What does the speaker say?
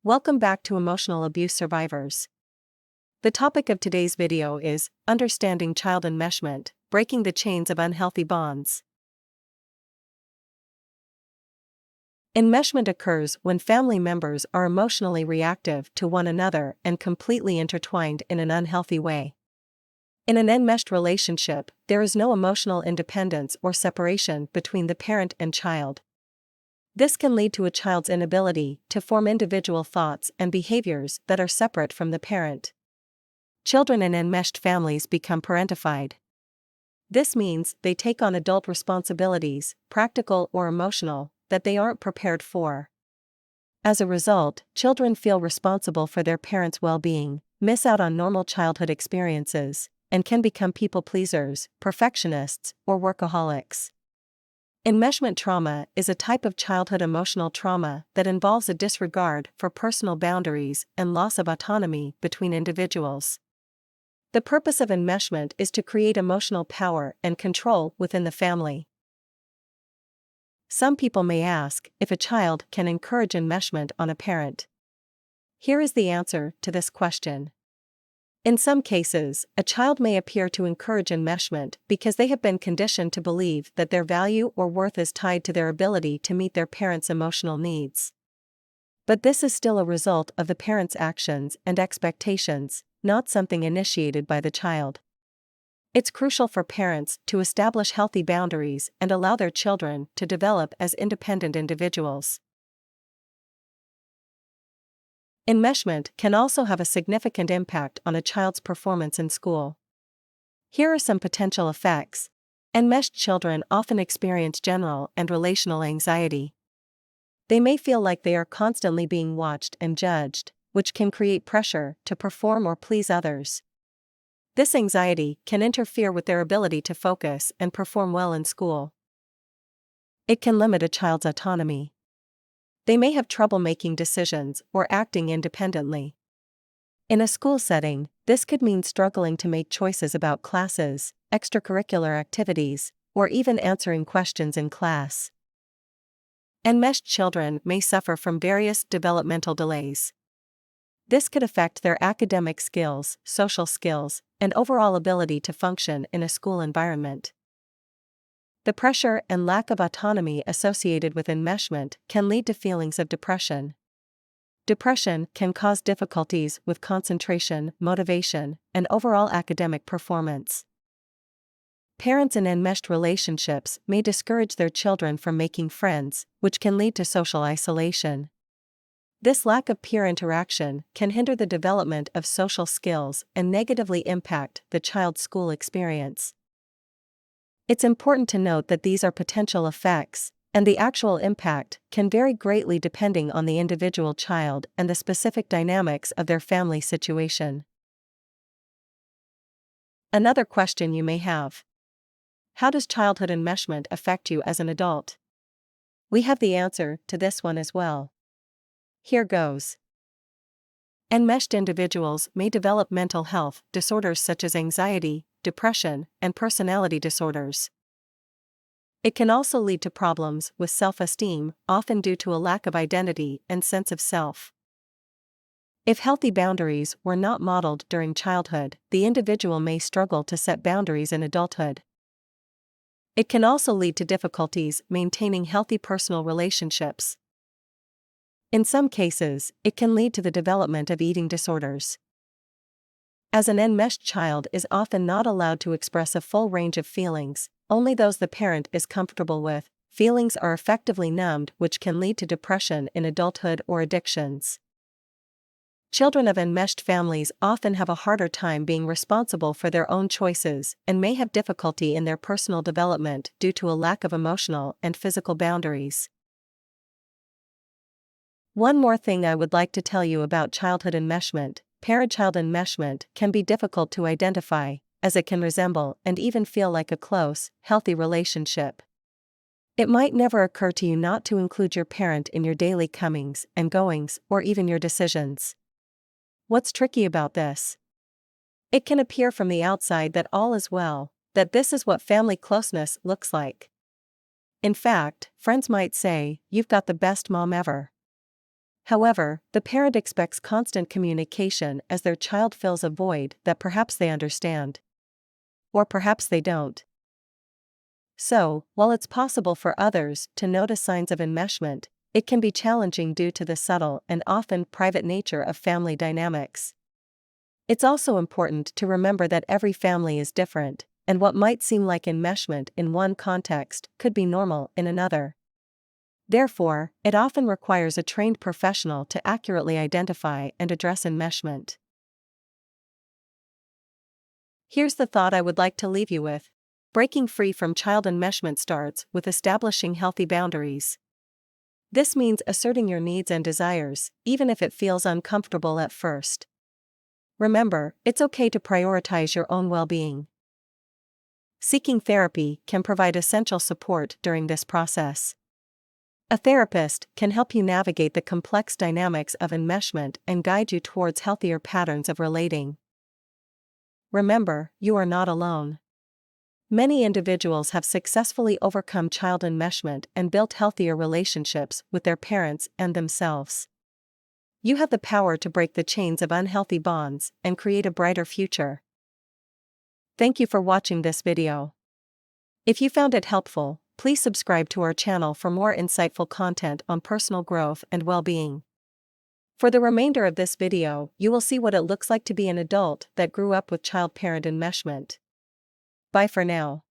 Welcome back to Emotional Abuse Survivors. The topic of today's video is Understanding Child Enmeshment, Breaking the Chains of Unhealthy Bonds. Enmeshment occurs when family members are emotionally reactive to one another and completely intertwined in an unhealthy way. In an enmeshed relationship, there is no emotional independence or separation between the parent and child. This can lead to a child's inability to form individual thoughts and behaviors that are separate from the parent. Children in enmeshed families become parentified. This means they take on adult responsibilities, practical or emotional, that they aren't prepared for. As a result, children feel responsible for their parents' well-being, miss out on normal childhood experiences, and can become people pleasers, perfectionists, or workaholics. Enmeshment trauma is a type of childhood emotional trauma that involves a disregard for personal boundaries and loss of autonomy between individuals. The purpose of enmeshment is to create emotional power and control within the family. Some people may ask if a child can encourage enmeshment on a parent. Here is the answer to this question. In some cases, a child may appear to encourage enmeshment because they have been conditioned to believe that their value or worth is tied to their ability to meet their parents' emotional needs. But this is still a result of the parent's actions and expectations, not something initiated by the child. It's crucial for parents to establish healthy boundaries and allow their children to develop as independent individuals. Enmeshment can also have a significant impact on a child's performance in school. Here are some potential effects. Enmeshed children often experience general and relational anxiety. They may feel like they are constantly being watched and judged, which can create pressure to perform or please others. This anxiety can interfere with their ability to focus and perform well in school. It can limit a child's autonomy. They may have trouble making decisions or acting independently. In a school setting, this could mean struggling to make choices about classes, extracurricular activities, or even answering questions in class. Enmeshed children may suffer from various developmental delays. This could affect their academic skills, social skills, and overall ability to function in a school environment. The pressure and lack of autonomy associated with enmeshment can lead to feelings of depression. Depression can cause difficulties with concentration, motivation, and overall academic performance. Parents in enmeshed relationships may discourage their children from making friends, which can lead to social isolation. This lack of peer interaction can hinder the development of social skills and negatively impact the child's school experience. It's important to note that these are potential effects, and the actual impact can vary greatly depending on the individual child and the specific dynamics of their family situation. Another question you may have: how does childhood enmeshment affect you as an adult? We have the answer to this one as well. Here goes. Enmeshed individuals may develop mental health disorders such as anxiety, depression, and personality disorders. It can also lead to problems with self-esteem, often due to a lack of identity and sense of self. If healthy boundaries were not modeled during childhood, the individual may struggle to set boundaries in adulthood. It can also lead to difficulties maintaining healthy personal relationships. In some cases, it can lead to the development of eating disorders. As an enmeshed child is often not allowed to express a full range of feelings, only those the parent is comfortable with, feelings are effectively numbed, which can lead to depression in adulthood or addictions. Children of enmeshed families often have a harder time being responsible for their own choices and may have difficulty in their personal development due to a lack of emotional and physical boundaries. One more thing I would like to tell you about childhood enmeshment: parent-child enmeshment can be difficult to identify, as it can resemble and even feel like a close, healthy relationship. It might never occur to you not to include your parent in your daily comings and goings or even your decisions. What's tricky about this? It can appear from the outside that all is well, that this is what family closeness looks like. In fact, friends might say, "You've got the best mom ever." However, the parent expects constant communication as their child fills a void that perhaps they understand. Or perhaps they don't. So, while it's possible for others to notice signs of enmeshment, it can be challenging due to the subtle and often private nature of family dynamics. It's also important to remember that every family is different, and what might seem like enmeshment in one context could be normal in another. Therefore, it often requires a trained professional to accurately identify and address enmeshment. Here's the thought I would like to leave you with. Breaking free from child enmeshment starts with establishing healthy boundaries. This means asserting your needs and desires, even if it feels uncomfortable at first. Remember, it's okay to prioritize your own well-being. Seeking therapy can provide essential support during this process. A therapist can help you navigate the complex dynamics of enmeshment and guide you towards healthier patterns of relating. Remember, you are not alone. Many individuals have successfully overcome child enmeshment and built healthier relationships with their parents and themselves. You have the power to break the chains of unhealthy bonds and create a brighter future. Thank you for watching this video. If you found it helpful, please subscribe to our channel for more insightful content on personal growth and well-being. For the remainder of this video, you will see what it looks like to be an adult that grew up with child-parent enmeshment. Bye for now.